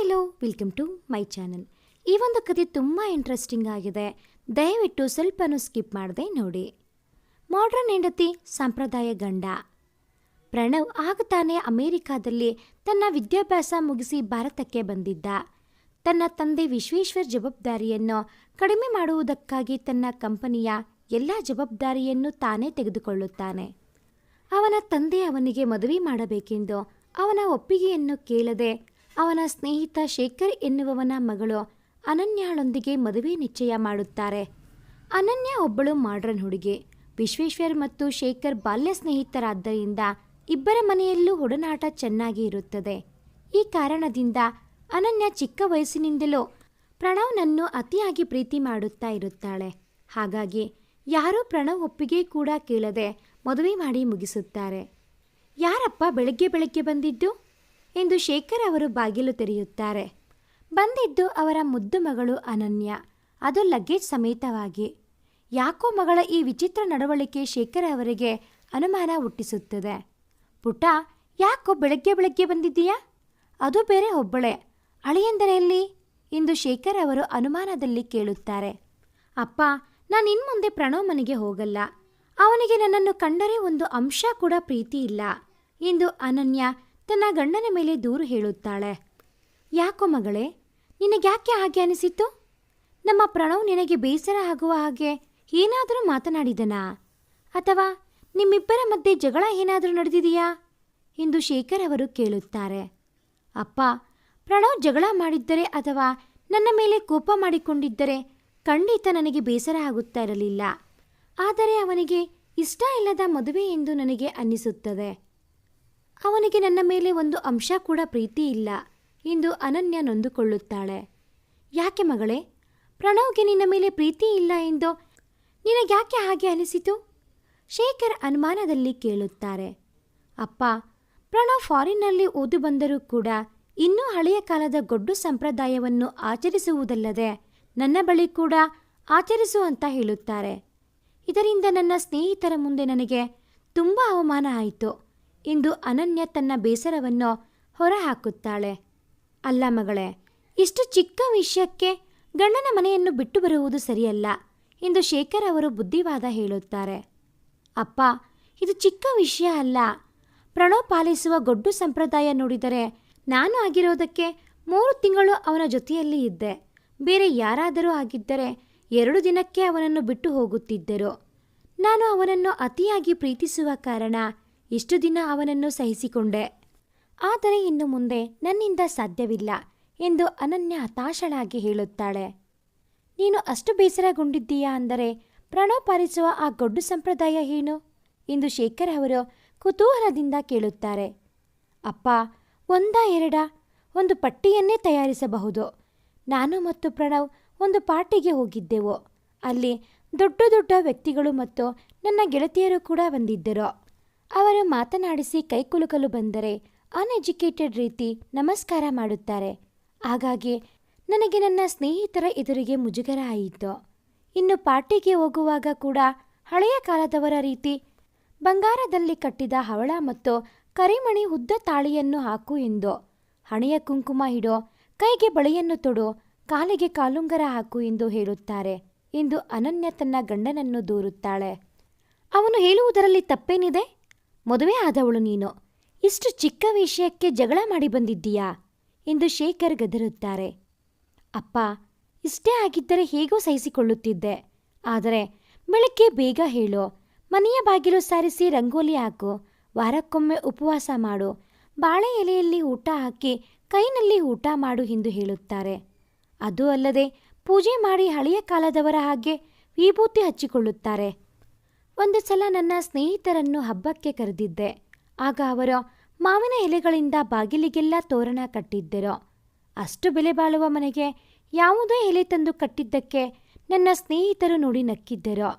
Hello welcome to my channel. ಈ ಒಂದು ಕಥೆ ತುಂಬ ಇಂಟ್ರೆಸ್ಟಿಂಗ್ ಆಗಿದೆ. ದಯವಿಟ್ಟು ಸ್ವಲ್ಪನೂ ಸ್ಕಿಪ್ ಮಾಡದೆ ನೋಡಿ. ಮಾಡ್ರನ್ ಹೆಂಡತಿ ಸಂಪ್ರದಾಯ ಗಂಡ. ಪ್ರಣವ್ ಆಗ ತಾನೇ ಅಮೆರಿಕಾದಲ್ಲಿ ತನ್ನ ವಿದ್ಯಾಭ್ಯಾಸ ಮುಗಿಸಿ ಭಾರತಕ್ಕೆ ಬಂದಿದ್ದ. ತನ್ನ ತಂದೆ ವಿಶ್ವೇಶ್ವರ್ ಜವಾಬ್ದಾರಿಯನ್ನು ಕಡಿಮೆ ಮಾಡುವುದಕ್ಕಾಗಿ ತನ್ನ ಕಂಪನಿಯ ಎಲ್ಲ ಜವಾಬ್ದಾರಿಯನ್ನು ತಾನೇ ತೆಗೆದುಕೊಳ್ಳುತ್ತಾನೆ. ಅವನ ತಂದೆ ಅವನಿಗೆ ಮದುವೆ ಮಾಡಬೇಕೆಂದು ಅವನ ಒಪ್ಪಿಗೆಯನ್ನು ಕೇಳದೆ ಅವನ ಸ್ನೇಹಿತ ಶೇಖರ್ ಎನ್ನುವವನ ಮಗಳು ಅನನ್ಯಾಳೊಂದಿಗೆ ಮದುವೆ ನಿಶ್ಚಯ ಮಾಡುತ್ತಾರೆ. ಅನನ್ಯ ಒಬ್ಬಳು ಮಾಡ್ರನ್ ಹುಡುಗಿ. ವಿಶ್ವೇಶ್ವರ್ ಮತ್ತು ಶೇಖರ್ ಬಾಲ್ಯ ಸ್ನೇಹಿತರಾದ್ದರಿಂದ ಇಬ್ಬರ ಮನೆಯಲ್ಲೂ ಒಡನಾಟ ಚೆನ್ನಾಗಿ ಇರುತ್ತದೆ. ಈ ಕಾರಣದಿಂದ ಅನನ್ಯ ಚಿಕ್ಕ ವಯಸ್ಸಿನಿಂದಲೂ ಪ್ರಣವ್ನನ್ನು ಅತಿಯಾಗಿ ಪ್ರೀತಿ ಮಾಡುತ್ತಾ ಇರುತ್ತಾಳೆ. ಹಾಗಾಗಿ ಯಾರೂ ಪ್ರಣವ್ ಒಪ್ಪಿಗೆ ಕೂಡ ಕೇಳದೆ ಮದುವೆ ಮಾಡಿ ಮುಗಿಸುತ್ತಾರೆ. ಯಾರಪ್ಪ ಬೆಳಗ್ಗೆ ಬೆಳಗ್ಗೆ ಬಂದಿದ್ದು ಎಂದು ಶೇಖರ್ ಅವರು ಬಾಗಿಲು ತೆರೆಯುತ್ತಾರೆ. ಬಂದಿದ್ದು ಅವರ ಮುದ್ದು ಮಗಳು ಅನನ್ಯ, ಅದು ಲಗೇಜ್ ಸಮೇತವಾಗಿ. ಯಾಕೋ ಮಗಳ ಈ ವಿಚಿತ್ರ ನಡವಳಿಕೆ ಶೇಖರ್ ಅವರಿಗೆ ಅನುಮಾನ ಹುಟ್ಟಿಸುತ್ತದೆ. ಪುಟ್ಟ, ಯಾಕೋ ಬೆಳಗ್ಗೆ ಬೆಳಗ್ಗೆ ಬಂದಿದ್ದೀಯಾ? ಅದು ಬೇರೆ ಒಬ್ಬಳೆ, ಅಳಿಯಂದರೆಯಲ್ಲಿ ಎಂದು ಶೇಖರ್ ಅವರು ಅನುಮಾನದಲ್ಲಿ ಕೇಳುತ್ತಾರೆ. ಅಪ್ಪ, ನಾನು ಇನ್ಮುಂದೆ ಪ್ರಣವ್ ಮನೆಗೆ ಹೋಗಲ್ಲ. ಅವನಿಗೆ ನನ್ನನ್ನು ಕಂಡರೆ ಒಂದು ಅಂಶ ಕೂಡ ಪ್ರೀತಿ ಇಲ್ಲ ಎಂದು ಅನನ್ಯ ತನ್ನ ಗಂಡನ ಮೇಲೆ ದೂರು ಹೇಳುತ್ತಾಳೆ. ಯಾಕೋ ಮಗಳೇ, ನಿನಗ್ಯಾಕೆ ಹಾಗೆ ಅನಿಸಿತು? ನಮ್ಮ ಪ್ರಣವ್ ನಿನಗೆ ಬೇಸರ ಆಗುವ ಹಾಗೆ ಏನಾದರೂ ಮಾತನಾಡಿದನಾ? ಅಥವಾ ನಿಮ್ಮಿಬ್ಬರ ಮಧ್ಯೆ ಜಗಳ ಏನಾದರೂ ನಡೆದಿದೆಯಾ ಎಂದು ಶೇಖರ್ ಅವರು ಕೇಳುತ್ತಾರೆ. ಅಪ್ಪ, ಪ್ರಣವ್ ಜಗಳ ಮಾಡಿದ್ದರೆ ಅಥವಾ ನನ್ನ ಮೇಲೆ ಕೋಪ ಮಾಡಿಕೊಂಡಿದ್ದರೆ ಖಂಡಿತ ನನಗೆ ಬೇಸರ ಆಗುತ್ತಾ ಇರಲಿಲ್ಲ. ಆದರೆ ಅವನಿಗೆ ಇಷ್ಟ ಇಲ್ಲದ ಮದುವೆ ಎಂದು ನನಗೆ ಅನ್ನಿಸುತ್ತದೆ. ಅವನಿಗೆ ನನ್ನ ಮೇಲೆ ಒಂದು ಅಂಶ ಕೂಡ ಪ್ರೀತಿ ಇಲ್ಲ ಎಂದು ಅನನ್ಯ ನೊಂದುಕೊಳ್ಳುತ್ತಾಳೆ. ಯಾಕೆ ಮಗಳೇ, ಪ್ರಣವ್ಗೆ ನಿನ್ನ ಮೇಲೆ ಪ್ರೀತಿ ಇಲ್ಲ ಎಂದು ನಿನಗ್ಯಾಕೆ ಹಾಗೆ ಅನಿಸಿತು? ಶೇಖರ್ ಅನುಮಾನದಲ್ಲಿ ಕೇಳುತ್ತಾರೆ. ಅಪ್ಪ, ಪ್ರಣವ್ ಫಾರಿನ್ನಲ್ಲಿ ಓದು ಬಂದರೂ ಕೂಡ ಇನ್ನೂ ಹಳೆಯ ಕಾಲದ ಗೊಡ್ಡು ಸಂಪ್ರದಾಯವನ್ನು ಆಚರಿಸುವುದಲ್ಲದೆ ನನ್ನ ಬಳಿ ಕೂಡ ಆಚರಿಸು ಅಂತ ಹೇಳುತ್ತಾರೆ. ಇದರಿಂದ ನನ್ನ ಸ್ನೇಹಿತರ ಮುಂದೆ ನನಗೆ ತುಂಬ ಅವಮಾನ ಆಯಿತು ಎಂದು ಅನನ್ಯ ತನ್ನ ಬೇಸರವನ್ನು ಹೊರಹಾಕುತ್ತಾಳೆ. ಅಲ್ಲ ಮಗಳೇ, ಇಷ್ಟು ಚಿಕ್ಕ ವಿಷಯಕ್ಕೆ ಗಂಡನ ಮನೆಯನ್ನು ಬಿಟ್ಟು ಬರುವುದು ಸರಿಯಲ್ಲ ಎಂದು ಶೇಖರ್ ಅವರು ಬುದ್ಧಿವಾದ ಹೇಳುತ್ತಾರೆ. ಅಪ್ಪ, ಇದು ಚಿಕ್ಕ ವಿಷಯ ಅಲ್ಲ. ಪ್ರಣವ್ ಪಾಲಿಸುವ ಗೊಡ್ಡು ಸಂಪ್ರದಾಯ ನೋಡಿದರೆ ನಾನು ಆಗಿರೋದಕ್ಕೆ 3 ತಿಂಗಳು ಅವನ ಜೊತೆಯಲ್ಲಿ ಇದ್ದೆ. ಬೇರೆ ಯಾರಾದರೂ ಆಗಿದ್ದರೆ 2 ದಿನಕ್ಕೆ ಅವನನ್ನು ಬಿಟ್ಟು ಹೋಗುತ್ತಿದ್ದರು. ನಾನು ಅವನನ್ನು ಅತಿಯಾಗಿ ಪ್ರೀತಿಸುವ ಕಾರಣ ಇಷ್ಟು ದಿನ ಅವನನ್ನು ಸಹಿಸಿಕೊಂಡೆ. ಆದರೆ ಇನ್ನು ಮುಂದೆ ನನ್ನಿಂದ ಸಾಧ್ಯವಿಲ್ಲ ಎಂದು ಅನನ್ಯ ಹತಾಶಳಾಗಿ ಹೇಳುತ್ತಾಳೆ. ನೀನು ಅಷ್ಟು ಬೇಸರಗೊಂಡಿದ್ದೀಯಾ ಅಂದರೆ ಪ್ರಣವ್ ಪಾಲಿಸುವ ಆ ಗೊಡ್ಡು ಸಂಪ್ರದಾಯ ಏನು ಎಂದು ಶೇಖರ್ ಅವರು ಕುತೂಹಲದಿಂದ ಕೇಳುತ್ತಾರೆ. ಅಪ್ಪ, 1-2 ಒಂದು ಪಟ್ಟಿಯನ್ನೇ ತಯಾರಿಸಬಹುದು. ನಾನು ಮತ್ತು ಪ್ರಣವ್ ಒಂದು ಪಾರ್ಟಿಗೆ ಹೋಗಿದ್ದೆವು. ಅಲ್ಲಿ ದೊಡ್ಡ ದೊಡ್ಡ ವ್ಯಕ್ತಿಗಳು ಮತ್ತು ನನ್ನ ಗೆಳತಿಯರು ಕೂಡ ಬಂದಿದ್ದರು. ಅವರು ಮಾತನಾಡಿಸಿ ಕೈಕುಲುಕಲು ಬಂದರೆ ಅನ್ಎಜುಕೇಟೆಡ್ ರೀತಿ ನಮಸ್ಕಾರ ಮಾಡುತ್ತಾರೆ. ಹಾಗಾಗಿ ನನಗೆ ನನ್ನ ಸ್ನೇಹಿತರ ಎದುರಿಗೆ ಮುಜುಗರ ಆಯಿತು. ಇನ್ನು ಪಾರ್ಟಿಗೆ ಹೋಗುವಾಗ ಕೂಡ ಹಳೆಯ ಕಾಲದವರ ರೀತಿ ಬಂಗಾರದಲ್ಲಿ ಕಟ್ಟಿದ ಹವಳ ಮತ್ತು ಕರಿಮಣಿ ಉದ್ದ ತಾಳಿಯನ್ನು ಹಾಕು ಎಂದು, ಹಣೆಯ ಕುಂಕುಮ ಇಡೋ, ಕೈಗೆ ಬಳೆಯನ್ನು ತೊಡು, ಕಾಲಿಗೆ ಕಾಲುಂಗರ ಹಾಕು ಎಂದು ಹೇಳುತ್ತಾರೆ ಎಂದು ಅನನ್ಯ ತನ್ನ ಗಂಡನನ್ನು ದೂರುತ್ತಾಳೆ. ಅವನು ಹೇಳುವುದರಲ್ಲಿ ತಪ್ಪೇನಿದೆ? ಮದುವೆ ಆದವಳು ನೀನು, ಇಷ್ಟು ಚಿಕ್ಕ ವಿಷಯಕ್ಕೆ ಜಗಳ ಮಾಡಿ ಬಂದಿದ್ದೀಯಾ ಎಂದು ಶೇಖರ್ ಗದರುತ್ತಾರೆ. ಅಪ್ಪ, ಇಷ್ಟೇ ಆಗಿದ್ದರೆ ಹೇಗೋ ಸಹಿಸಿಕೊಳ್ಳುತ್ತಿದ್ದೆ. ಆದರೆ ಬೆಳಗ್ಗೆ ಬೇಗ ಹೇಳು, ಮನೆಯ ಬಾಗಿಲು ಸಾರಿಸಿ ರಂಗೋಲಿ ಹಾಕು, ವಾರಕ್ಕೊಮ್ಮೆ ಉಪವಾಸ ಮಾಡು, ಬಾಳೆ ಎಲೆಯಲ್ಲಿ ಊಟ ಹಾಕಿ ಕೈನಲ್ಲಿ ಊಟ ಮಾಡು ಎಂದು ಹೇಳುತ್ತಾರೆ. ಅದೂ ಅಲ್ಲದೆ ಪೂಜೆ ಮಾಡಿ ಹಳೆಯ ಕಾಲದವರ ಹಾಗೆ ವಿಭೂತಿ ಹಚ್ಚಿಕೊಳ್ಳುತ್ತಾರೆ. ಒಂದು ಸಲ ನನ್ನ ಸ್ನೇಹಿತರನ್ನು ಹಬ್ಬಕ್ಕೆ ಕರೆದಿದ್ದೆ. ಆಗ ಅವರು ಮಾವಿನ ಎಲೆಗಳಿಂದ ಬಾಗಿಲಿಗೆಲ್ಲ ತೋರಣ ಕಟ್ಟಿದ್ದರು. ಅಷ್ಟು ಬೆಲೆ ಬಾಳುವ ಮನೆಗೆ ಯಾವುದೋ ಎಲೆ ತಂದು ಕಟ್ಟಿದ್ದಕ್ಕೆ ನನ್ನ ಸ್ನೇಹಿತರು ನೋಡಿ ನಕ್ಕಿದ್ದರು.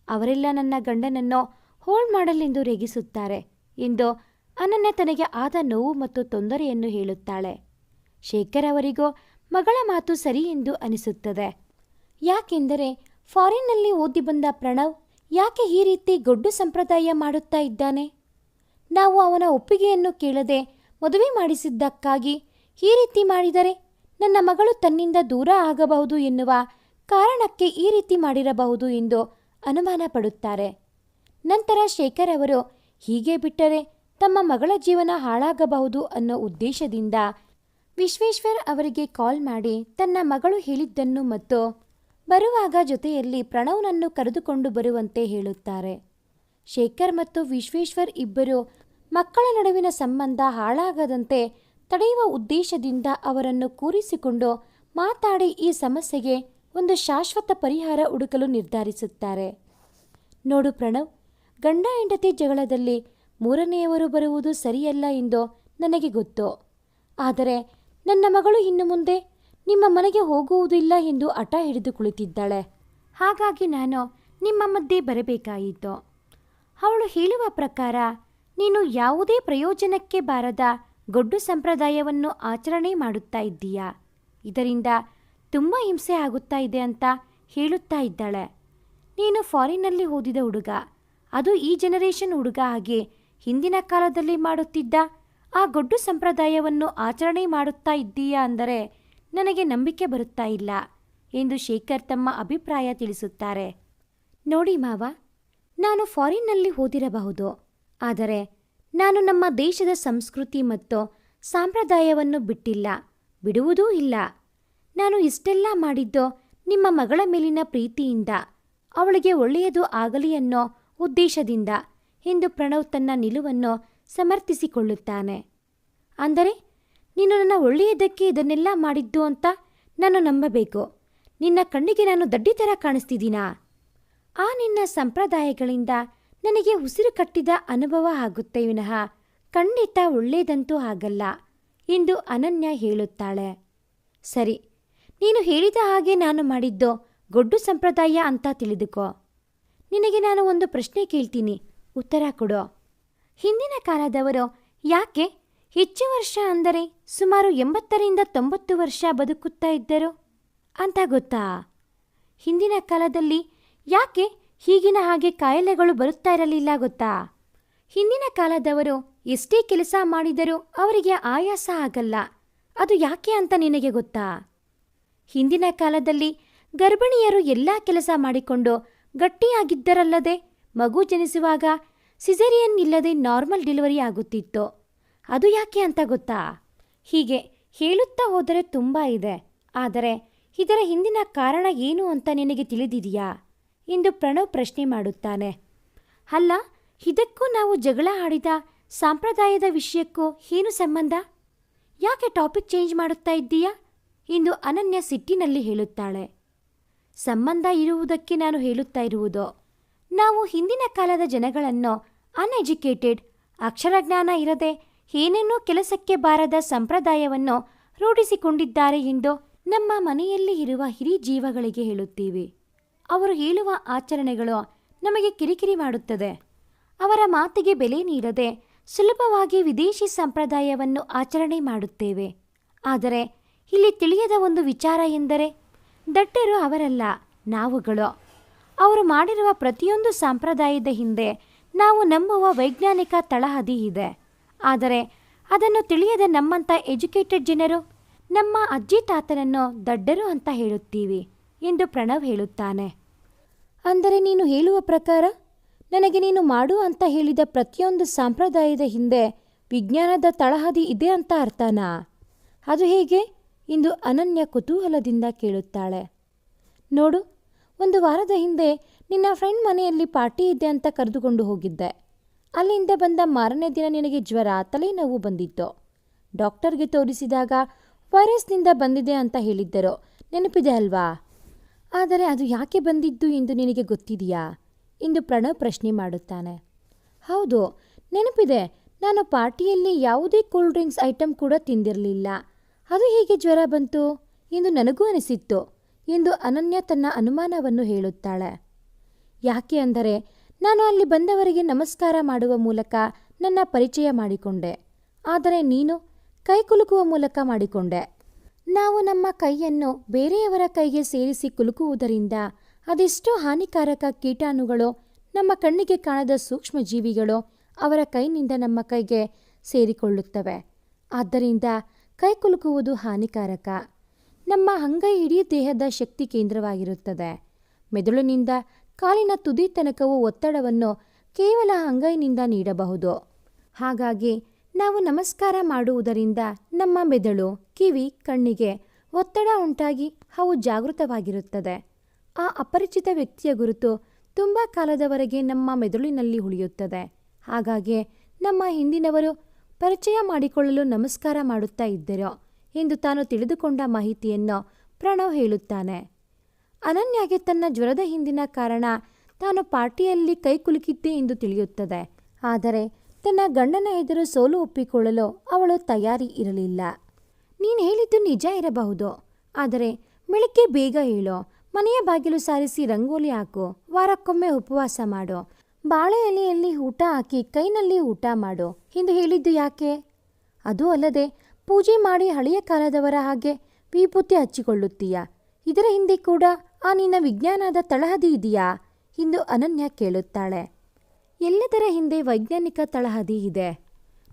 ಅವರೆಲ್ಲ ನನ್ನ ಗಂಡನನ್ನು ಹೋಳ್ ಮಾಡಲೆಂದು ರೇಗಿಸುತ್ತಾರೆ ಎಂದು ಅನನ್ಯ ತನಗೆ ಆದ ನೋವು ಮತ್ತು ತೊಂದರೆಯನ್ನು ಹೇಳುತ್ತಾಳೆ. ಶೇಖರ್ ಅವರಿಗೂ ಮಗಳ ಮಾತು ಸರಿ ಎಂದು ಅನಿಸುತ್ತದೆ. ಯಾಕೆಂದರೆ ಫಾರಿನ್ನಲ್ಲಿ ಓದಿ ಬಂದ ಪ್ರಣವ್ ಯಾಕೆ ಈ ರೀತಿ ಗೊಡ್ಡು ಸಂಪ್ರದಾಯ ಮಾಡುತ್ತಾ ಇದ್ದಾನೆ? ನಾವು ಅವನ ಒಪ್ಪಿಗೆಯನ್ನು ಕೇಳದೆ ಮದುವೆ ಮಾಡಿಸಿದ್ದಕ್ಕಾಗಿ ಈ ರೀತಿ ಮಾಡಿದರೆ ನನ್ನ ಮಗಳು ತನ್ನಿಂದ ದೂರ ಆಗಬಹುದು ಎನ್ನುವ ಕಾರಣಕ್ಕೆ ಈ ರೀತಿ ಮಾಡಿರಬಹುದು ಎಂದು ಅನುಮಾನ ಪಡುತ್ತಾರೆ. ನಂತರ ಶೇಖರ್ ಅವರು ಹೀಗೆ ಬಿಟ್ಟರೆ ತಮ್ಮ ಮಗಳ ಜೀವನ ಹಾಳಾಗಬಹುದು ಅನ್ನೋ ಉದ್ದೇಶದಿಂದ ವಿಶ್ವೇಶ್ವರ್ ಅವರಿಗೆ ಕಾಲ್ ಮಾಡಿ ತನ್ನ ಮಗಳು ಹೇಳಿದ್ದನ್ನು ಮತ್ತು ಬರುವಾಗ ಜೊತೆಯಲ್ಲಿ ಪ್ರಣವ್ನನ್ನು ಕರೆದುಕೊಂಡು ಬರುವಂತೆ ಹೇಳುತ್ತಾರೆ. ಶೇಖರ್ ಮತ್ತು ವಿಶ್ವೇಶ್ವರ್ ಇಬ್ಬರು ಮಕ್ಕಳ ನಡುವಿನ ಸಂಬಂಧ ಹಾಳಾಗದಂತೆ ತಡೆಯುವ ಉದ್ದೇಶದಿಂದ ಅವರನ್ನು ಕೂರಿಸಿಕೊಂಡು ಮಾತಾಡಿ ಈ ಸಮಸ್ಯೆಗೆ ಒಂದು ಶಾಶ್ವತ ಪರಿಹಾರ ಹುಡುಕಲು ನಿರ್ಧರಿಸುತ್ತಾರೆ. ನೋಡು ಪ್ರಣವ್, ಗಂಡ ಹೆಂಡತಿ ಜಗಳದಲ್ಲಿ ಮೂರನೆಯವರು ಬರುವುದು ಸರಿಯಲ್ಲ ಎಂದು ನನಗೆ ಗೊತ್ತು. ಆದರೆ ನನ್ನ ಮಗಳು ಇನ್ನು ಮುಂದೆ ನಿಮ್ಮ ಮನೆಗೆ ಹೋಗುವುದಿಲ್ಲ ಎಂದು ಹಠ ಹಿಡಿದು ಕುಳಿತಿದ್ದಾಳೆ. ಹಾಗಾಗಿ ನಾನು ನಿಮ್ಮ ಮಧ್ಯೆ ಬರಬೇಕಾಯಿತು. ಅವಳು ಹೇಳುವ ಪ್ರಕಾರ ನೀನು ಯಾವುದೇ ಪ್ರಯೋಜನಕ್ಕೆ ಬಾರದ ಗೊಡ್ಡು ಸಂಪ್ರದಾಯವನ್ನು ಆಚರಣೆ ಮಾಡುತ್ತಾ ಇದ್ದೀಯಾ. ಇದರಿಂದ ತುಂಬ ಹಿಂಸೆ ಆಗುತ್ತಾ ಇದೆ ಅಂತ ಹೇಳುತ್ತಾ ಇದ್ದಾಳೆ. ನೀನು ಫಾರಿನ್ನಲ್ಲಿ ಓದಿದ ಹುಡುಗ, ಅದು ಈ ಜನರೇಷನ್ ಹುಡುಗ ಆಗಿ ಹಿಂದಿನ ಕಾಲದಲ್ಲಿ ಮಾಡುತ್ತಿದ್ದ ಆ ಗೊಡ್ಡು ಸಂಪ್ರದಾಯವನ್ನು ಆಚರಣೆ ಮಾಡುತ್ತಾ ಇದ್ದೀಯಾ ಅಂದರೆ ನನಗೆ ನಂಬಿಕೆ ಬರುತ್ತಾ ಇಲ್ಲ ಎಂದು ಶೇಖರ್ ತಮ್ಮ ಅಭಿಪ್ರಾಯ ತಿಳಿಸುತ್ತಾರೆ. ನೋಡಿ ಮಾವ, ನಾನು ಫಾರಿನ್ನಲ್ಲಿ ಓದಿರಬಹುದು, ಆದರೆ ನಾನು ನಮ್ಮ ದೇಶದ ಸಂಸ್ಕೃತಿ ಮತ್ತು ಸಂಪ್ರದಾಯವನ್ನು ಬಿಟ್ಟಿಲ್ಲ, ಬಿಡುವುದೂ ಇಲ್ಲ. ನಾನು ಇಷ್ಟೆಲ್ಲ ಮಾಡಿದ್ದು ನಿಮ್ಮ ಮಗಳ ಮೇಲಿನ ಪ್ರೀತಿಯಿಂದ, ಅವಳಿಗೆ ಒಳ್ಳೆಯದು ಆಗಲಿ ಅನ್ನೋ ಉದ್ದೇಶದಿಂದ ಎಂದು ಪ್ರಣವ್ ತನ್ನ ನಿಲುವನ್ನು ಸಮರ್ಥಿಸಿಕೊಳ್ಳುತ್ತಾನೆ. ಅಂದರೆ ನೀನು ನನ್ನ ಒಳ್ಳೆಯದಕ್ಕೆ ಇದನ್ನೆಲ್ಲ ಮಾಡಿದ್ದು ಅಂತ ನಾನು ನಂಬಬೇಕು. ನಿನ್ನ ಕಣ್ಣಿಗೆ ನಾನು ದಡ್ಡಿ ಥರ ಕಾಣಿಸ್ತಿದ್ದೀನಾ? ಆ ನಿನ್ನ ಸಂಪ್ರದಾಯಗಳಿಂದ ನನಗೆ ಉಸಿರು ಕಟ್ಟಿದ ಅನುಭವ ಆಗುತ್ತೆ ವಿನಃ ಖಂಡಿತ ಒಳ್ಳೆಯದಂತೂ ಆಗಲ್ಲ ಎಂದು ಅನನ್ಯ ಹೇಳುತ್ತಾಳೆ. ಸರಿ, ನೀನು ಹೇಳಿದ ಹಾಗೆ ನಾನು ಮಾಡಿದ್ದು ಗೊಡ್ಡು ಸಂಪ್ರದಾಯ ಅಂತ ತಿಳಿದುಕೋ. ನಿನಗೆ ನಾನು ಒಂದು ಪ್ರಶ್ನೆ ಕೇಳ್ತೀನಿ, ಉತ್ತರ ಕೊಡು. ಹಿಂದಿನ ಕಾಲದವರು ಯಾಕೆ ಹೆಚ್ಚು ವರ್ಷ ಅಂದರೆ ಸುಮಾರು 80ರಿಂದ 90 ವರ್ಷ ಬದುಕುತ್ತಾ ಇದ್ದರು ಅಂತ ಗೊತ್ತಾ? ಹಿಂದಿನ ಕಾಲದಲ್ಲಿ ಯಾಕೆ ಈಗಿನ ಹಾಗೆ ಕಾಯಿಲೆಗಳು ಬರುತ್ತಾ ಇರಲಿಲ್ಲ ಗೊತ್ತಾ? ಹಿಂದಿನ ಕಾಲದವರು ಎಷ್ಟೇ ಕೆಲಸ ಮಾಡಿದರೂ ಅವರಿಗೆ ಆಯಾಸ ಆಗಲ್ಲ. ಅದು ಯಾಕೆ ಅಂತ ನಿನಗೆ ಗೊತ್ತಾ? ಹಿಂದಿನ ಕಾಲದಲ್ಲಿ ಗರ್ಭಿಣಿಯರು ಎಲ್ಲ ಕೆಲಸ ಮಾಡಿಕೊಂಡು ಗಟ್ಟಿಯಾಗಿದ್ದರಲ್ಲದೆ ಮಗು ಜನಿಸುವಾಗ ಸಿಸೇರಿಯನ್ ಇಲ್ಲದೆ ನಾರ್ಮಲ್ ಡೆಲಿವರಿ ಆಗುತ್ತಿತ್ತು. ಅದು ಯಾಕೆ ಅಂತ ಗೊತ್ತಾ? ಹೀಗೆ ಹೇಳುತ್ತಾ ಹೋದರೆ ತುಂಬ ಇದೆ, ಆದರೆ ಇದರ ಹಿಂದಿನ ಕಾರಣ ಏನು ಅಂತ ನಿನಗೆ ತಿಳಿದಿದೆಯಾ ಎಂದು ಪ್ರಣವ್ ಪ್ರಶ್ನೆ ಮಾಡುತ್ತಾನೆ. ಅಲ್ಲ, ಇದಕ್ಕೂ ನಾವು ಜಗಳ ಆಡಿದ ಸಂಪ್ರದಾಯದ ವಿಷಯಕ್ಕೂ ಏನು ಸಂಬಂಧ? ಯಾಕೆ ಟಾಪಿಕ್ ಚೇಂಜ್ ಮಾಡುತ್ತಾ ಇದ್ದೀಯಾ ಎಂದು ಅನನ್ಯ ಸಿಟ್ಟಿನಲ್ಲಿ ಹೇಳುತ್ತಾಳೆ. ಸಂಬಂಧ ಇರುವುದಕ್ಕೆ ನಾನು ಹೇಳುತ್ತಾ ಇರುವುದು, ನಾವು ಹಿಂದಿನ ಕಾಲದ ಜನಗಳನ್ನು ಅನ್ಎಜುಕೇಟೆಡ್, ಅಕ್ಷರಜ್ಞಾನ ಇರದೆ ಏನೇನೋ ಕೆಲಸಕ್ಕೆ ಬಾರದ ಸಂಪ್ರದಾಯವನ್ನು ರೂಢಿಸಿಕೊಂಡಿದ್ದಾರೆ ಎಂದು ನಮ್ಮ ಮನೆಯಲ್ಲಿ ಇರುವ ಹಿರಿ ಜೀವಗಳಿಗೆ ಹೇಳುತ್ತೀವಿ. ಅವರು ಹೇಳುವ ಆಚರಣೆಗಳು ನಮಗೆ ಕಿರಿಕಿರಿ ಮಾಡುತ್ತದೆ. ಅವರ ಮಾತಿಗೆ ಬೆಲೆ ನೀಡದೆ ಸುಲಭವಾಗಿ ವಿದೇಶಿ ಸಂಪ್ರದಾಯವನ್ನು ಆಚರಣೆ ಮಾಡುತ್ತೇವೆ. ಆದರೆ ಇಲ್ಲಿ ತಿಳಿಯದ ಒಂದು ವಿಚಾರ ಎಂದರೆ, ದಡ್ಡರು ಅವರಲ್ಲ, ನಾವುಗಳು. ಅವರು ಮಾಡಿರುವ ಪ್ರತಿಯೊಂದು ಸಂಪ್ರದಾಯದ ಹಿಂದೆ ನಾವು ನಂಬುವ ವೈಜ್ಞಾನಿಕ ತಳಹದಿ ಇದೆ. ಆದರೆ ಅದನ್ನು ತಿಳಿಯದ ನಮ್ಮಂಥ ಎಜುಕೇಟೆಡ್ ಜನರು ನಮ್ಮ ಅಜ್ಜಿ ತಾತನನ್ನು ದಡ್ಡರು ಅಂತ ಹೇಳುತ್ತೀವಿ ಎಂದು ಪ್ರಣವ್ ಹೇಳುತ್ತಾನೆ. ಅಂದರೆ ನೀನು ಹೇಳುವ ಪ್ರಕಾರ ನನಗೆ ನೀನು ಮಾಡು ಅಂತ ಹೇಳಿದ ಪ್ರತಿಯೊಂದು ಸಂಪ್ರದಾಯದ ಹಿಂದೆ ವಿಜ್ಞಾನದ ತಳಹದಿ ಇದೆ ಅಂತ ಅರ್ಥನಾ? ಅದು ಹೇಗೆ ಎಂದು ಅನನ್ಯ ಕುತೂಹಲದಿಂದ ಕೇಳುತ್ತಾಳೆ. ನೋಡು, ಒಂದು ವಾರದ ಹಿಂದೆ ನಿನ್ನ ಫ್ರೆಂಡ್ ಮನೆಯಲ್ಲಿ ಪಾರ್ಟಿ ಇದೆ ಅಂತ ಕರೆದುಕೊಂಡು ಹೋಗಿದ್ದೆ. ಅಲ್ಲಿಂದ ಬಂದ ಮಾರನೇ ದಿನ ನಿನಗೆ ಜ್ವರ, ತಲೆನೋವು ಬಂದಿತ್ತು. ಡಾಕ್ಟರ್ಗೆ ತೋರಿಸಿದಾಗ ವೈರಸ್ನಿಂದ ಬಂದಿದೆ ಅಂತ ಹೇಳಿದ್ದರು, ನೆನಪಿದೆ ಅಲ್ವಾ? ಆದರೆ ಅದು ಯಾಕೆ ಬಂದಿದ್ದು ಎಂದು ನಿನಗೆ ಗೊತ್ತಿದೆಯಾ ಎಂದು ಪ್ರಣವ್ ಪ್ರಶ್ನೆ ಮಾಡುತ್ತಾನೆ. ಹೌದು, ನೆನಪಿದೆ. ನಾನು ಪಾರ್ಟಿಯಲ್ಲಿ ಯಾವುದೇ ಕೂಲ್ ಡ್ರಿಂಕ್ಸ್ ಐಟಮ್ ಕೂಡ ತಿಂದಿರಲಿಲ್ಲ. ಅದು ಹೇಗೆ ಜ್ವರ ಬಂತು ಎಂದು ನನಗೂ ಅನಿಸಿತ್ತು ಎಂದು ಅನನ್ಯ ತನ್ನ ಅನುಮಾನವನ್ನು ಹೇಳುತ್ತಾಳೆ. ಯಾಕೆ ಅಂದರೆ ನಾನು ಅಲ್ಲಿ ಬಂದವರಿಗೆ ನಮಸ್ಕಾರ ಮಾಡುವ ಮೂಲಕ ನನ್ನ ಪರಿಚಯ ಮಾಡಿಕೊಂಡೆ. ಆದರೆ ನೀನು ಕೈ ಕುಲುಕುವ ಮೂಲಕ ಮಾಡಿಕೊಂಡೆ. ನಾವು ನಮ್ಮ ಕೈಯನ್ನು ಬೇರೆಯವರ ಕೈಗೆ ಸೇರಿಸಿ ಕುಲುಕುವುದರಿಂದ ಅದೆಷ್ಟೋ ಹಾನಿಕಾರಕ ಕೀಟಾಣುಗಳು, ನಮ್ಮ ಕಣ್ಣಿಗೆ ಕಾಣದ ಸೂಕ್ಷ್ಮ ಜೀವಿಗಳು ಅವರ ಕೈನಿಂದ ನಮ್ಮ ಕೈಗೆ ಸೇರಿಕೊಳ್ಳುತ್ತವೆ. ಆದ್ದರಿಂದ ಕೈ ಕುಲುಕುವುದು ಹಾನಿಕಾರಕ. ನಮ್ಮ ಅಂಗೈ ಇಡೀ ದೇಹದ ಶಕ್ತಿ ಕೇಂದ್ರವಾಗಿರುತ್ತದೆ. ಮೆದುಳಿನಿಂದ ಕಾಲಿನ ತುದಿ ತನಕವೂ ಒತ್ತಡವನ್ನು ಕೇವಲ ಅಂಗೈನಿಂದ ನೀಡಬಹುದು. ಹಾಗಾಗಿ ನಾವು ನಮಸ್ಕಾರ ಮಾಡುವುದರಿಂದ ನಮ್ಮ ಮೆದುಳು, ಕಿವಿ, ಕಣ್ಣಿಗೆ ಒತ್ತಡ ಉಂಟಾಗಿ ಅವು ಜಾಗೃತವಾಗಿರುತ್ತದೆ. ಆ ಅಪರಿಚಿತ ವ್ಯಕ್ತಿಯ ಗುರುತು ತುಂಬ ಕಾಲದವರೆಗೆ ನಮ್ಮ ಮೆದುಳಿನಲ್ಲಿ ಉಳಿಯುತ್ತದೆ. ಹಾಗಾಗಿ ನಮ್ಮ ಹಿಂದಿನವರು ಪರಿಚಯ ಮಾಡಿಕೊಳ್ಳಲು ನಮಸ್ಕಾರ ಮಾಡುತ್ತಾ ಇದ್ದರು ಎಂದು ತಾನು ತಿಳಿದುಕೊಂಡ ಮಾಹಿತಿಯನ್ನು ಪ್ರಣವ್ ಹೇಳುತ್ತಾನೆ. ಅನನ್ಯಾಗೆ ತನ್ನ ಜ್ವರದ ಹಿಂದಿನ ಕಾರಣ ತಾನು ಪಾರ್ಟಿಯಲ್ಲಿ ಕೈ ಕುಲುಕಿದ್ದೆ ಎಂದು ತಿಳಿಯುತ್ತದೆ. ಆದರೆ ತನ್ನ ಗಂಡನ ಎದುರು ಸೋಲು ಒಪ್ಪಿಕೊಳ್ಳಲು ಅವಳು ತಯಾರಿ ಇರಲಿಲ್ಲ. ನೀನು ಹೇಳಿದ್ದು ನಿಜ ಇರಬಹುದು, ಆದರೆ ಬೆಳಗ್ಗೆ ಬೇಗ ಹೇಳು, ಮನೆಯ ಬಾಗಿಲು ಸಾರಿಸಿ ರಂಗೋಲಿ ಹಾಕು, ವಾರಕ್ಕೊಮ್ಮೆ ಉಪವಾಸ ಮಾಡು, ಬಾಳೆ ಎಲೆಯಲ್ಲಿ ಊಟ ಹಾಕಿ ಕೈನಲ್ಲಿ ಊಟ ಮಾಡು ಎಂದು ಹೇಳಿದ್ದು ಯಾಕೆ? ಅದೂ ಅಲ್ಲದೆ ಪೂಜೆ ಮಾಡಿ ಹಳೆಯ ಕಾಲದವರ ಹಾಗೆ ವಿಭೂತಿ ಹಚ್ಚಿಕೊಳ್ಳುತ್ತೀಯ. ಇದರ ಹಿಂದೆ ಕೂಡ ಆ ನಿನ್ನ ವಿಜ್ಞಾನದ ತಳಹದಿ ಇದೆಯಾ ಎಂದು ಅನನ್ಯ ಕೇಳುತ್ತಾಳೆ. ಎಲ್ಲದರ ಹಿಂದೆ ವೈಜ್ಞಾನಿಕ ತಳಹದಿ ಇದೆ.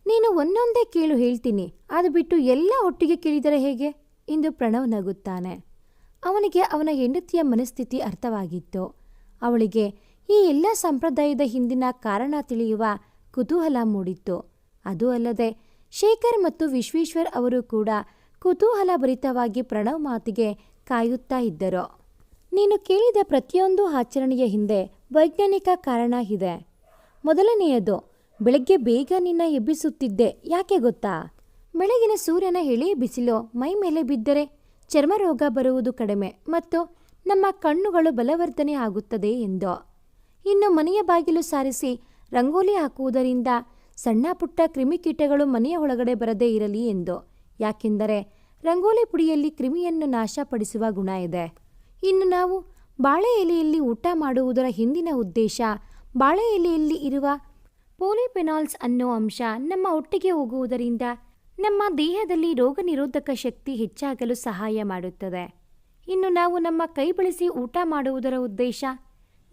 ನೀನು ಒಂದೊಂದೇ ಕೇಳು ಹೇಳ್ತೀನಿ, ಅದು ಬಿಟ್ಟು ಎಲ್ಲ ಒಟ್ಟಿಗೆ ಕೇಳಿದರೆ ಹೇಗೆ ಎಂದು ಪ್ರಣವ್ ನಗುತ್ತಾನೆ. ಅವನಿಗೆ ಅವನ ಹೆಂಡತಿಯ ಮನಸ್ಥಿತಿ ಅರ್ಥವಾಗಿತ್ತು. ಅವಳಿಗೆ ಈ ಎಲ್ಲ ಸಂಪ್ರದಾಯದ ಹಿಂದಿನ ಕಾರಣ ತಿಳಿಯುವ ಕುತೂಹಲ ಮೂಡಿತ್ತು. ಅದೂ ಅಲ್ಲದೆ ಶೇಖರ್ ಮತ್ತು ವಿಶ್ವೇಶ್ವರ್ ಅವರು ಕೂಡ ಕುತೂಹಲ ಭರಿತವಾಗಿ ಪ್ರಣವ್ ಮಾತಿಗೆ ಕಾಯುತ್ತಾ ಇದ್ದರು. ನೀನು ಕೇಳಿದ ಪ್ರತಿಯೊಂದು ಆಚರಣೆಯ ಹಿಂದೆ ವೈಜ್ಞಾನಿಕ ಕಾರಣ ಇದೆ. ಮೊದಲನೆಯದು, ಬೆಳಗ್ಗೆ ಬೇಗ ನಿನ್ನ ಎಬ್ಬಿಸುತ್ತಿದ್ದೆ ಯಾಕೆ ಗೊತ್ತಾ? ಬೆಳಗಿನ ಸೂರ್ಯನ ಎಳೆಯ ಬಿಸಿಲು ಮೈ ಮೇಲೆ ಬಿದ್ದರೆ ಚರ್ಮ ರೋಗ ಬರುವುದು ಕಡಿಮೆ ಮತ್ತು ನಮ್ಮ ಕಣ್ಣುಗಳು ಬಲವರ್ಧನೆ ಆಗುತ್ತದೆ ಎಂದು. ಇನ್ನು ಮನೆಯ ಬಾಗಿಲು ಸಾರಿಸಿ ರಂಗೋಲಿ ಹಾಕುವುದರಿಂದ ಸಣ್ಣ ಪುಟ್ಟ ಕ್ರಿಮಿಕೀಟಗಳು ಮನೆಯ ಒಳಗಡೆ ಬರದೇ ಇರಲಿ ಎಂದು. ಯಾಕೆಂದರೆ ರಂಗೋಲಿ ಪುಡಿಯಲ್ಲಿ ಕ್ರಿಮಿಯನ್ನು ನಾಶಪಡಿಸುವ ಗುಣ ಇದೆ. ಇನ್ನು ನಾವು ಬಾಳೆ ಎಲೆಯಲ್ಲಿ ಊಟ ಮಾಡುವುದರ ಹಿಂದಿನ ಉದ್ದೇಶ, ಬಾಳೆ ಎಲೆಯಲ್ಲಿ ಇರುವ ಪೋಲಿಫೆನಾಲ್ಸ್ ಅನ್ನೋ ಅಂಶ ನಮ್ಮ ಹೊಟ್ಟೆಗೆ ಹೋಗುವುದರಿಂದ ನಮ್ಮ ದೇಹದಲ್ಲಿ ರೋಗ ನಿರೋಧಕ ಶಕ್ತಿ ಹೆಚ್ಚಾಗಲು ಸಹಾಯ ಮಾಡುತ್ತದೆ. ಇನ್ನು ನಾವು ನಮ್ಮ ಕೈ ಬಳಸಿ ಊಟ ಮಾಡುವುದರ ಉದ್ದೇಶ,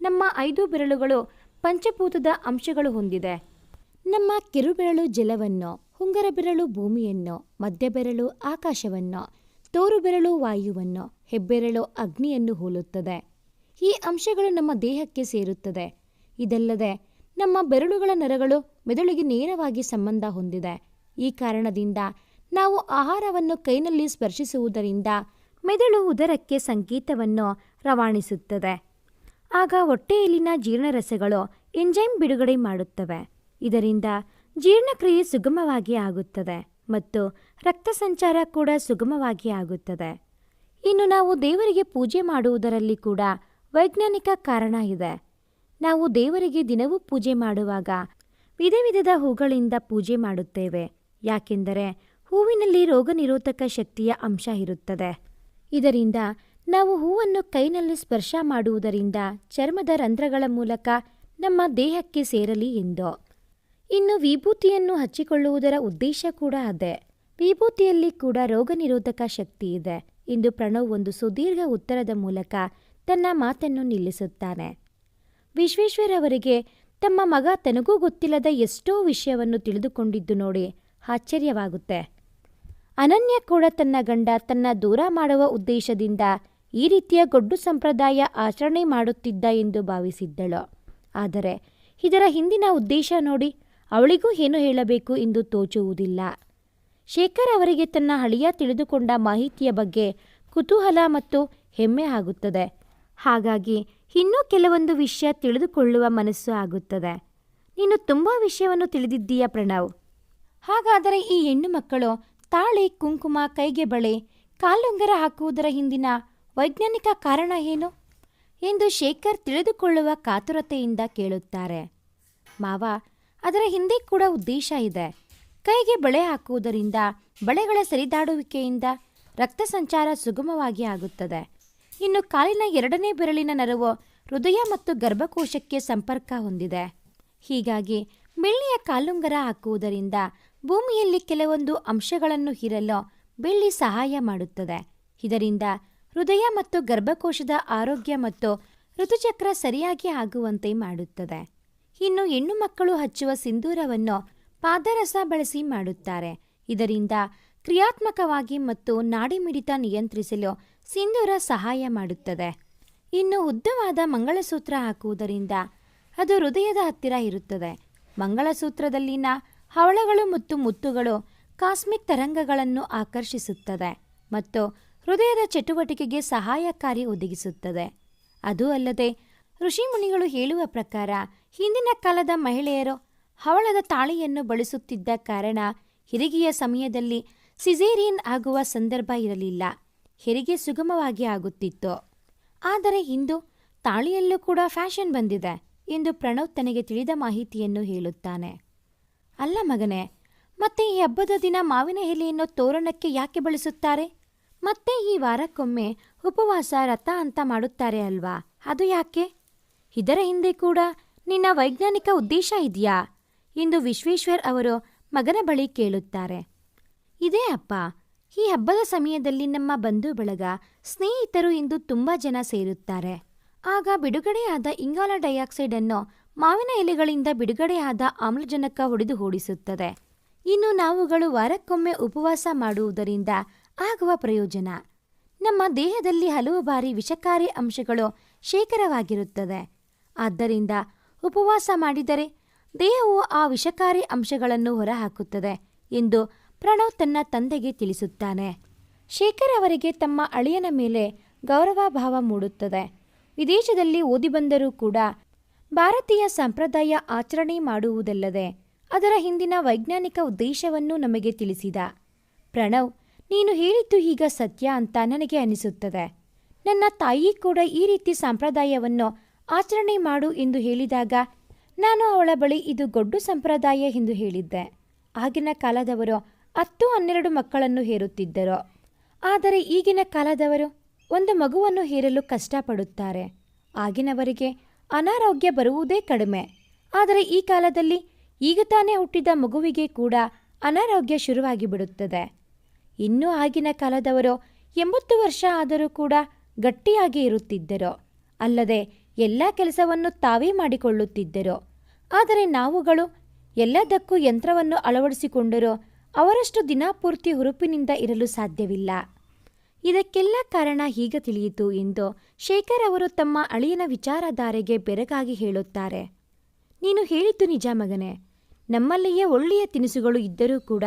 ನಮ್ಮ 5 ಬೆರಳುಗಳು ಪಂಚಭೂತದ ಅಂಶಗಳು ಹೊಂದಿದೆ. ನಮ್ಮ ಕಿರುಬೆರಳು ಜಲವನ್ನು, ಉಂಗುರ ಬೆರಳು ಭೂಮಿಯನ್ನು, ಮಧ್ಯಬೆರಳು ಆಕಾಶವನ್ನು, ತೋರು ಬೆರಳು ವಾಯುವನ್ನು, ಹೆಬ್ಬೆರಳು ಅಗ್ನಿಯನ್ನು ಹೋಲುತ್ತದೆ. ಈ ಅಂಶಗಳು ನಮ್ಮ ದೇಹಕ್ಕೆ ಸೇರುತ್ತದೆ. ಇದಲ್ಲದೆ ನಮ್ಮ ಬೆರಳುಗಳ ನರಗಳು ಮೆದುಳಿಗೆ ನೇರವಾಗಿ ಸಂಬಂಧ ಹೊಂದಿದೆ. ಈ ಕಾರಣದಿಂದ ನಾವು ಆಹಾರವನ್ನು ಕೈನಲ್ಲಿ ಸ್ಪರ್ಶಿಸುವುದರಿಂದ ಮೆದುಳು ಉದರಕ್ಕೆ ಸಂಕೇತವನ್ನು ರವಾನಿಸುತ್ತದೆ. ಆಗ ಹೊಟ್ಟೆಯಲ್ಲಿನ ಜೀರ್ಣರಸಗಳು ಎಂಜೈಮ್ ಬಿಡುಗಡೆ ಮಾಡುತ್ತವೆ. ಇದರಿಂದ ಜೀರ್ಣಕ್ರಿಯೆ ಸುಗಮವಾಗಿ ಆಗುತ್ತದೆ ಮತ್ತು ರಕ್ತ ಸಂಚಾರ ಕೂಡ ಸುಗಮವಾಗಿ ಆಗುತ್ತದೆ. ಇನ್ನು ನಾವು ದೇವರಿಗೆ ಪೂಜೆ ಮಾಡುವುದರಲ್ಲಿ ಕೂಡ ವೈಜ್ಞಾನಿಕ ಕಾರಣ ಇದೆ. ನಾವು ದೇವರಿಗೆ ದಿನವೂ ಪೂಜೆ ಮಾಡುವಾಗ ವಿಧ ವಿಧದ ಹೂಗಳಿಂದ ಪೂಜೆ ಮಾಡುತ್ತೇವೆ. ಯಾಕೆಂದರೆ ಹೂವಿನಲ್ಲಿ ರೋಗ ನಿರೋಧಕ ಶಕ್ತಿಯ ಅಂಶ ಇರುತ್ತದೆ. ಇದರಿಂದ ನಾವು ಹೂವನ್ನು ಕೈನಲ್ಲಿ ಸ್ಪರ್ಶ ಮಾಡುವುದರಿಂದ ಚರ್ಮದ ರಂಧ್ರಗಳ ಮೂಲಕ ನಮ್ಮ ದೇಹಕ್ಕೆ ಸೇರಲಿ ಎಂದು. ಇನ್ನು ವಿಭೂತಿಯನ್ನು ಹಚ್ಚಿಕೊಳ್ಳುವುದರ ಉದ್ದೇಶ ಕೂಡ ಅದೇ. ವಿಭೂತಿಯಲ್ಲಿ ಕೂಡ ರೋಗ ನಿರೋಧಕ ಶಕ್ತಿ ಇದೆ ಎಂದು ಪ್ರಣವ್ ಒಂದು ಸುದೀರ್ಘ ಉತ್ತರದ ಮೂಲಕ ತನ್ನ ಮಾತನ್ನು ನಿಲ್ಲಿಸುತ್ತಾನೆ. ವಿಶ್ವೇಶ್ವರ್ ಅವರಿಗೆ ತಮ್ಮ ಮಗ ತನಗೂ ಗೊತ್ತಿಲ್ಲದ ಎಷ್ಟೋ ವಿಷಯವನ್ನು ತಿಳಿದುಕೊಂಡಿದ್ದು ನೋಡಿ ಆಶ್ಚರ್ಯವಾಗುತ್ತೆ. ಅನನ್ಯ ಕೂಡ ತನ್ನ ಗಂಡ ತನ್ನ ದೂರ ಮಾಡುವ ಉದ್ದೇಶದಿಂದ ಈ ರೀತಿಯ ಗೊಡ್ಡು ಸಂಪ್ರದಾಯ ಆಚರಣೆ ಮಾಡುತ್ತಿದ್ದ ಎಂದು ಭಾವಿಸಿದ್ದಳು. ಆದರೆ ಇದರ ಹಿಂದಿನ ಉದ್ದೇಶ ನೋಡಿ ಅವಳಿಗೂ ಏನು ಹೇಳಬೇಕು ಎಂದು ತೋಚುವುದಿಲ್ಲ. ಶೇಖರ್ ಅವರಿಗೆ ತನ್ನ ಅಳಿಯ ತಿಳಿದುಕೊಂಡ ಮಾಹಿತಿಯ ಬಗ್ಗೆ ಕುತೂಹಲ ಮತ್ತು ಹೆಮ್ಮೆ ಆಗುತ್ತದೆ. ಹಾಗಾಗಿ ಇನ್ನೂ ಕೆಲವೊಂದು ವಿಷಯ ತಿಳಿದುಕೊಳ್ಳುವ ಮನಸ್ಸು ಆಗುತ್ತದೆ. ನೀನು ತುಂಬ ವಿಷಯವನ್ನು ತಿಳಿದಿದ್ದೀಯ ಪ್ರಣವ್. ಹಾಗಾದರೆ ಈ ಹೆಣ್ಣು ಮಕ್ಕಳು ತಾಳಿ, ಕುಂಕುಮ, ಕೈಗೆ ಬಳೆ, ಕಾಲುಂಗರ ಹಾಕುವುದರ ಹಿಂದಿನ ವೈಜ್ಞಾನಿಕ ಕಾರಣ ಏನು ಎಂದು ಶೇಖರ್ ತಿಳಿದುಕೊಳ್ಳುವ ಕಾತುರತೆಯಿಂದ ಕೇಳುತ್ತಾರೆ. ಮಾವ, ಅದರ ಹಿಂದೆ ಕೂಡ ಉದ್ದೇಶ ಇದೆ. ಕೈಗೆ ಬಳೆ ಹಾಕುವುದರಿಂದ ಬಳೆಗಳ ಸರಿದಾಡುವಿಕೆಯಿಂದ ರಕ್ತ ಸಂಚಾರ ಸುಗಮವಾಗಿ ಆಗುತ್ತದೆ. ಇನ್ನು ಕಾಲಿನ 2ನೇ ಬೆರಳಿನ ನರವು ಹೃದಯ ಮತ್ತು ಗರ್ಭಕೋಶಕ್ಕೆ ಸಂಪರ್ಕ ಹೊಂದಿದೆ. ಹೀಗಾಗಿ ಬೆಳ್ಳಿಯ ಕಾಲುಂಗರ ಹಾಕುವುದರಿಂದ ಭೂಮಿಯಲ್ಲಿ ಕೆಲವೊಂದು ಅಂಶಗಳನ್ನು ಹೀರಲು ಬೆಳ್ಳಿ ಸಹಾಯ ಮಾಡುತ್ತದೆ. ಇದರಿಂದ ಹೃದಯ ಮತ್ತು ಗರ್ಭಕೋಶದ ಆರೋಗ್ಯ ಮತ್ತು ಋತುಚಕ್ರ ಸರಿಯಾಗಿ ಆಗುವಂತೆ ಮಾಡುತ್ತದೆ. ಇನ್ನು ಹೆಣ್ಣು ಮಕ್ಕಳು ಹಚ್ಚುವ ಸಿಂಧೂರವನ್ನು ಪಾದರಸ ಬಳಸಿ ಮಾಡುತ್ತಾರೆ. ಇದರಿಂದ ಕ್ರಿಯಾತ್ಮಕವಾಗಿ ಮತ್ತು ನಾಡಿಮಿಡಿತ ನಿಯಂತ್ರಿಸಲು ಸಿಂಧೂರ ಸಹಾಯ ಮಾಡುತ್ತದೆ. ಇನ್ನು ಉದ್ದವಾದ ಮಂಗಳಸೂತ್ರ ಹಾಕುವುದರಿಂದ ಅದು ಹೃದಯದ ಹತ್ತಿರ ಇರುತ್ತದೆ. ಮಂಗಳಸೂತ್ರದಲ್ಲಿನ ಹವಳಗಳು ಮತ್ತು ಮುತ್ತುಗಳು ಕಾಸ್ಮಿಕ್ ತರಂಗಗಳನ್ನು ಆಕರ್ಷಿಸುತ್ತದೆ ಮತ್ತು ಹೃದಯದ ಚಟುವಟಿಕೆಗೆ ಸಹಾಯಕಾರಿ ಒದಗಿಸುತ್ತದೆ. ಅದೂ ಅಲ್ಲದೆ ಋಷಿಮುನಿಗಳು ಹೇಳುವ ಪ್ರಕಾರ ಹಿಂದಿನ ಕಾಲದ ಮಹಿಳೆಯರು ಹವಳದ ತಾಳಿಯನ್ನು ಬಳಸುತ್ತಿದ್ದ ಕಾರಣ ಹೆರಿಗೆಯ ಸಮಯದಲ್ಲಿ ಸಿಸೇರಿಯನ್ ಆಗುವ ಸಂದರ್ಭ ಇರಲಿಲ್ಲ. ಹೆರಿಗೆ ಸುಗಮವಾಗಿ ಆಗುತ್ತಿತ್ತು. ಆದರೆ ಇಂದು ತಾಳಿಯಲ್ಲೂ ಕೂಡ ಫ್ಯಾಷನ್ ಬಂದಿದೆ ಎಂದು ಪ್ರಣವ್ ತನಗೆ ತಿಳಿದ ಮಾಹಿತಿಯನ್ನು ಹೇಳುತ್ತಾನೆ. ಅಲ್ಲ ಮಗನೇ, ಮತ್ತೆ ಈ ಹಬ್ಬದ ದಿನ ಮಾವಿನ ಎಲೆಯನ್ನು ತೋರಣಕ್ಕೆ ಯಾಕೆ ಬಳಸುತ್ತಾರೆ? ಮತ್ತೆ ಈ ವಾರಕ್ಕೊಮ್ಮೆ ಉಪವಾಸ ವ್ರತ ಅಂತ ಮಾಡುತ್ತಾರೆ ಅಲ್ವಾ, ಅದು ಯಾಕೆ? ಇದರ ಹಿಂದೆ ಕೂಡ ನಿನ್ನ ವೈಜ್ಞಾನಿಕ ಉದ್ದೇಶ ಇದೆಯಾ ಎಂದು ವಿಶ್ವೇಶ್ವರ್ ಅವರು ಮಗನ ಬಳಿ ಕೇಳುತ್ತಾರೆ. ಇದೇ ಅಪ್ಪ, ಈ ಹಬ್ಬದ ಸಮಯದಲ್ಲಿ ನಮ್ಮ ಬಂಧು ಬಳಗ, ಸ್ನೇಹಿತರು ಇಂದು ತುಂಬ ಜನ ಸೇರುತ್ತಾರೆ. ಆಗ ಬಿಡುಗಡೆಯಾದ ಇಂಗಾಲ ಡೈಆಕ್ಸೈಡ್ ಅನ್ನು ಮಾವಿನ ಎಲೆಗಳಿಂದ ಬಿಡುಗಡೆಯಾದ ಆಮ್ಲಜನಕ ಹೊಡೆದು ಓಡಿಸುತ್ತದೆ. ಇನ್ನು ನಾವುಗಳು ವಾರಕ್ಕೊಮ್ಮೆ ಉಪವಾಸ ಮಾಡುವುದರಿಂದ ಆಗುವ ಪ್ರಯೋಜನ, ನಮ್ಮ ದೇಹದಲ್ಲಿ ಹಲವು ಬಾರಿ ವಿಷಕಾರಿ ಅಂಶಗಳು ಶೇಖರವಾಗಿರುತ್ತದೆ. ಆದ್ದರಿಂದ ಉಪವಾಸ ಮಾಡಿದರೆ ದೇಹವು ಆ ವಿಷಕಾರಿ ಅಂಶಗಳನ್ನು ಹೊರಹಾಕುತ್ತದೆ ಎಂದು ಪ್ರಣವ್ ತನ್ನ ತಂದೆಗೆ ತಿಳಿಸುತ್ತಾನೆ. ಶೇಖರ್ ಅವರಿಗೆ ತಮ್ಮ ಅಳಿಯನ ಮೇಲೆ ಗೌರವ ಭಾವ ಮೂಡುತ್ತದೆ. ವಿದೇಶದಲ್ಲಿ ಓದಿ ಬಂದರೂ ಕೂಡ ಭಾರತೀಯ ಸಂಪ್ರದಾಯ ಆಚರಣೆ ಮಾಡುವುದಲ್ಲದೆ ಅದರ ಹಿಂದಿನ ವೈಜ್ಞಾನಿಕ ಉದ್ದೇಶವನ್ನು ನಮಗೆ ತಿಳಿಸಿದ. ಪ್ರಣವ್, ನೀನು ಹೇಳಿದ್ದು ಈಗ ಸತ್ಯ ಅಂತ ನನಗೆ ಅನಿಸುತ್ತದೆ. ನನ್ನ ತಾಯಿ ಕೂಡ ಈ ರೀತಿ ಸಂಪ್ರದಾಯವನ್ನು ಆಚರಣೆ ಮಾಡು ಎಂದು ಹೇಳಿದಾಗ ನಾನು ಅವಳ ಬಳಿ ಇದು ಗೊಡ್ಡು ಸಂಪ್ರದಾಯ ಎಂದು ಹೇಳಿದ್ದೆ. ಆಗಿನ ಕಾಲದವರು 10-12 ಮಕ್ಕಳನ್ನು ಹೇರುತ್ತಿದ್ದರು. ಆದರೆ ಈಗಿನ ಕಾಲದವರು ಒಂದು ಮಗುವನ್ನು ಹೇರಲು ಕಷ್ಟಪಡುತ್ತಾರೆ. ಆಗಿನವರಿಗೆ ಅನಾರೋಗ್ಯ ಬರುವುದೇ ಕಡಿಮೆ. ಆದರೆ ಈ ಕಾಲದಲ್ಲಿ ಈಗ ತಾನೇ ಹುಟ್ಟಿದ ಮಗುವಿಗೆ ಕೂಡ ಅನಾರೋಗ್ಯ ಶುರುವಾಗಿ ಬಿಡುತ್ತದೆ. ಇನ್ನೂ ಆಗಿನ ಕಾಲದವರು 80 ವರ್ಷ ಆದರೂ ಕೂಡ ಗಟ್ಟಿಯಾಗಿ ಇರುತ್ತಿದ್ದರು. ಅಲ್ಲದೆ ಎಲ್ಲ ಕೆಲಸವನ್ನು ತಾವೇ ಮಾಡಿಕೊಳ್ಳುತ್ತಿದ್ದರು. ಆದರೆ ನಾವುಗಳು ಎಲ್ಲದಕ್ಕೂ ಯಂತ್ರವನ್ನು ಅಳವಡಿಸಿಕೊಂಡರೂ ಅವರಷ್ಟು ದಿನಪೂರ್ತಿ ಹುರುಪಿನಿಂದ ಇರಲು ಸಾಧ್ಯವಿಲ್ಲ. ಇದಕ್ಕೆಲ್ಲ ಕಾರಣ ಹೀಗೆ ತಿಳಿಯಿತು ಎಂದು ಶೇಖರ್ ಅವರು ತಮ್ಮ ಅಳಿಯನ ವಿಚಾರಧಾರೆಗೆ ಬೆರಗಾಗಿ ಹೇಳುತ್ತಾರೆ. ನೀನು ಹೇಳಿದ್ದು ನಿಜ ಮಗನೇ. ನಮ್ಮಲ್ಲಿಯೇ ಒಳ್ಳೆಯ ತಿನಿಸುಗಳು ಇದ್ದರೂ ಕೂಡ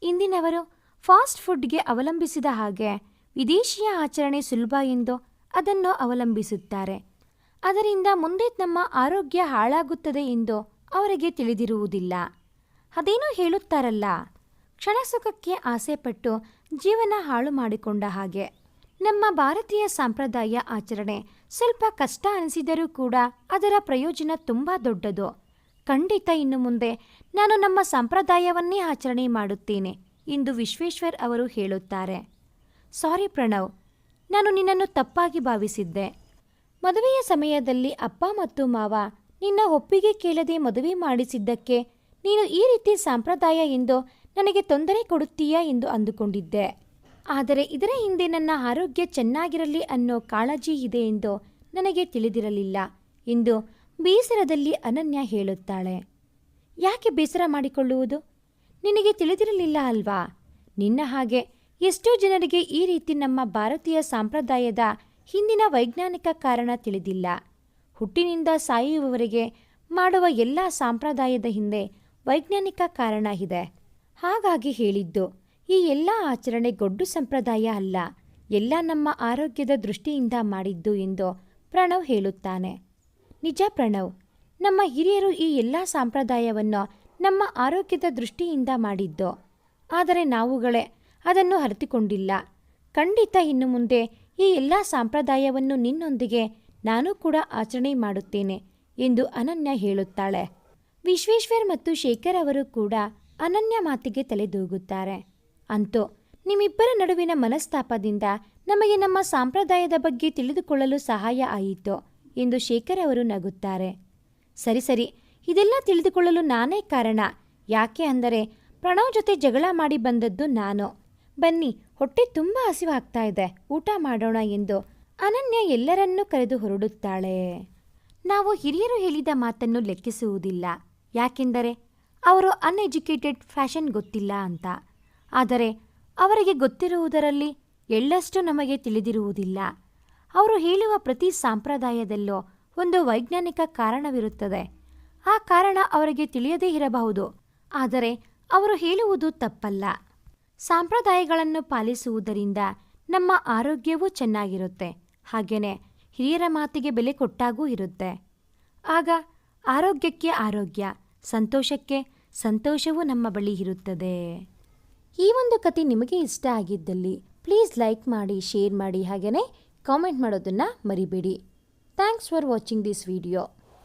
ಇಂದಿನವರು ಫಾಸ್ಟ್ ಫುಡ್ಗೆ ಅವಲಂಬಿಸಿದ ಹಾಗೆ ವಿದೇಶಿಯ ಆಚರಣೆ ಸುಲಭ ಎಂದು ಅದನ್ನು ಅವಲಂಬಿಸುತ್ತಾರೆ. ಅದರಿಂದ ಮುಂದೆ ನಮ್ಮ ಆರೋಗ್ಯ ಹಾಳಾಗುತ್ತದೆ ಎಂದು ಅವರಿಗೆ ತಿಳಿದಿರುವುದಿಲ್ಲ. ಅದೇನೋ ಹೇಳುತ್ತಾರಲ್ಲ, ಕ್ಷಣಸುಖಕ್ಕೆ ಆಸೆಪಟ್ಟು ಜೀವನ ಹಾಳು ಮಾಡಿಕೊಂಡ ಹಾಗೆ. ನಮ್ಮ ಭಾರತೀಯ ಸಂಪ್ರದಾಯ ಆಚರಣೆ ಸ್ವಲ್ಪ ಕಷ್ಟ ಅನಿಸಿದರೂ ಕೂಡ ಅದರ ಪ್ರಯೋಜನ ತುಂಬ ದೊಡ್ಡದು. ಖಂಡಿತ ಇನ್ನು ಮುಂದೆ ನಾನು ನಮ್ಮ ಸಂಪ್ರದಾಯವನ್ನೇ ಆಚರಣೆ ಮಾಡುತ್ತೇನೆ ಎಂದು ವಿಶ್ವೇಶ್ವರ್ ಅವರು ಹೇಳುತ್ತಾರೆ. ಸಾರಿ ಪ್ರಣವ್, ನಾನು ನಿನ್ನನ್ನು ತಪ್ಪಾಗಿ ಭಾವಿಸಿದ್ದೆ. ಮದುವೆಯ ಸಮಯದಲ್ಲಿ ಅಪ್ಪ ಮತ್ತು ಮಾವ ನಿನ್ನ ಒಪ್ಪಿಗೆ ಕೇಳದೆ ಮದುವೆ ಮಾಡಿಸಿದ್ದಕ್ಕೆ ನೀನು ಈ ರೀತಿ ಸಂಪ್ರದಾಯ ಎಂದು ನನಗೆ ತೊಂದರೆ ಕೊಡುತ್ತೀಯಾ ಎಂದು ಅಂದುಕೊಂಡಿದ್ದೆ. ಆದರೆ ಇದರ ಹಿಂದೆ ನನ್ನ ಆರೋಗ್ಯ ಚೆನ್ನಾಗಿರಲಿ ಅನ್ನೋ ಕಾಳಜಿ ಇದೆ ಎಂದು ನನಗೆ ತಿಳಿದಿರಲಿಲ್ಲ ಎಂದು ಬೇಸರದಲ್ಲಿ ಅನನ್ಯ ಹೇಳುತ್ತಾಳೆ. ಯಾಕೆ ಬೇಸರ ಮಾಡಿಕೊಳ್ಳುವುದು? ನಿನಗೆ ತಿಳಿದಿರಲಿಲ್ಲ ಅಲ್ವಾ? ನಿನ್ನ ಹಾಗೆ ಎಷ್ಟೋ ಜನರಿಗೆ ಈ ರೀತಿ ನಮ್ಮ ಭಾರತೀಯ ಸಂಪ್ರದಾಯದ ಹಿಂದಿನ ವೈಜ್ಞಾನಿಕ ಕಾರಣ ತಿಳಿದಿಲ್ಲ. ಹುಟ್ಟಿನಿಂದ ಸಾಯುವವರೆಗೆ ಮಾಡುವ ಎಲ್ಲ ಸಂಪ್ರದಾಯದ ಹಿಂದೆ ವೈಜ್ಞಾನಿಕ ಕಾರಣ ಇದೆ. ಹಾಗಾಗಿ ಹೇಳಿದ್ದು, ಈ ಎಲ್ಲ ಆಚರಣೆ ಗೊಡ್ಡು ಸಂಪ್ರದಾಯ ಅಲ್ಲ, ಎಲ್ಲ ನಮ್ಮ ಆರೋಗ್ಯದ ದೃಷ್ಟಿಯಿಂದ ಮಾಡಿದ್ದು ಎಂದು ಪ್ರಣವ್ ಹೇಳುತ್ತಾನೆ. ನಿಜ ಪ್ರಣವ್, ನಮ್ಮ ಹಿರಿಯರು ಈ ಎಲ್ಲ ಸಂಪ್ರದಾಯವನ್ನು ನಮ್ಮ ಆರೋಗ್ಯದ ದೃಷ್ಟಿಯಿಂದ ಮಾಡಿದ್ದು. ಆದರೆ ನಾವುಗಳೇ ಅದನ್ನು ಅರಿತುಕೊಂಡಿಲ್ಲ. ಖಂಡಿತ ಇನ್ನು ಮುಂದೆ ಈ ಎಲ್ಲ ಸಂಪ್ರದಾಯವನ್ನು ನಿನ್ನೊಂದಿಗೆ ನಾನು ಕೂಡ ಆಚರಣೆ ಮಾಡುತ್ತೇನೆ ಎಂದು ಅನನ್ಯ ಹೇಳುತ್ತಾಳೆ. ವಿಶ್ವೇಶ್ವರ್ ಮತ್ತು ಶೇಖರ್ ಅವರು ಕೂಡ ಅನನ್ಯ ಮಾತಿಗೆ ತಲೆದೂಗುತ್ತಾರೆ. ಅಂತೂ ನಿಮ್ಮಿಬ್ಬರ ನಡುವಿನ ಮನಸ್ತಾಪದಿಂದ ನಮಗೆ ನಮ್ಮ ಸಂಪ್ರದಾಯದ ಬಗ್ಗೆ ತಿಳಿದುಕೊಳ್ಳಲು ಸಹಾಯ ಆಯಿತು ಎಂದು ಶೇಖರ್ ಅವರು ನಗುತ್ತಾರೆ. ಸರಿ ಸರಿ, ಇದೆಲ್ಲ ತಿಳಿದುಕೊಳ್ಳಲು ನಾನೇ ಕಾರಣ. ಯಾಕೆ ಅಂದರೆ ಪ್ರಣವ್ ಜೊತೆ ಜಗಳ ಮಾಡಿ ಬಂದದ್ದು ನಾನು. ಬನ್ನಿ, ಹೊಟ್ಟೆ ತುಂಬ ಹಸಿವಾಗ್ತಾ ಇದೆ, ಊಟ ಮಾಡೋಣ ಎಂದು ಅನನ್ಯ ಎಲ್ಲರನ್ನೂ ಕರೆದು ಹೊರಡುತ್ತಾಳೆ. ನಾವು ಹಿರಿಯರು ಹೇಳಿದ ಮಾತನ್ನು ಲೆಕ್ಕಿಸುವುದಿಲ್ಲ, ಯಾಕೆಂದರೆ ಅವರು ಅನ್ಎಜುಕೇಟೆಡ್, ಫ್ಯಾಷನ್ ಗೊತ್ತಿಲ್ಲ ಅಂತ. ಆದರೆ ಅವರಿಗೆ ಗೊತ್ತಿರುವುದರಲ್ಲಿ ಎಳ್ಳಷ್ಟು ನಮಗೆ ತಿಳಿದಿರುವುದಿಲ್ಲ. ಅವರು ಹೇಳುವ ಪ್ರತಿ ಸಂಪ್ರದಾಯದಲ್ಲೂ ಒಂದು ವೈಜ್ಞಾನಿಕ ಕಾರಣವಿರುತ್ತದೆ. ಆ ಕಾರಣ ಅವರಿಗೆ ತಿಳಿಯದೇ ಇರಬಹುದು, ಆದರೆ ಅವರು ಹೇಳುವುದು ತಪ್ಪಲ್ಲ. ಸಂಪ್ರದಾಯಗಳನ್ನು ಪಾಲಿಸುವುದರಿಂದ ನಮ್ಮ ಆರೋಗ್ಯವೂ ಚೆನ್ನಾಗಿರುತ್ತೆ, ಹಾಗೆಯೇ ಹಿರಿಯರ ಮಾತಿಗೆ ಬೆಲೆ ಕೊಟ್ಟಾಗೂ ಇರುತ್ತೆ. ಆಗ ಆರೋಗ್ಯಕ್ಕೆ ಆರೋಗ್ಯ, ಸಂತೋಷಕ್ಕೆ ಸಂತೋಷವೂ ನಮ್ಮ ಬಳಿ ಇರುತ್ತದೆ. ಈ ಒಂದು ಕತೆ ನಿಮಗೆ ಇಷ್ಟ ಆಗಿದ್ದಲ್ಲಿ ಪ್ಲೀಸ್ ಲೈಕ್ ಮಾಡಿ, ಶೇರ್ ಮಾಡಿ, ಹಾಗೆಯೇ ಕಾಮೆಂಟ್ ಮಾಡೋದನ್ನು ಮರಿಬೇಡಿ. Thanks for watching this video.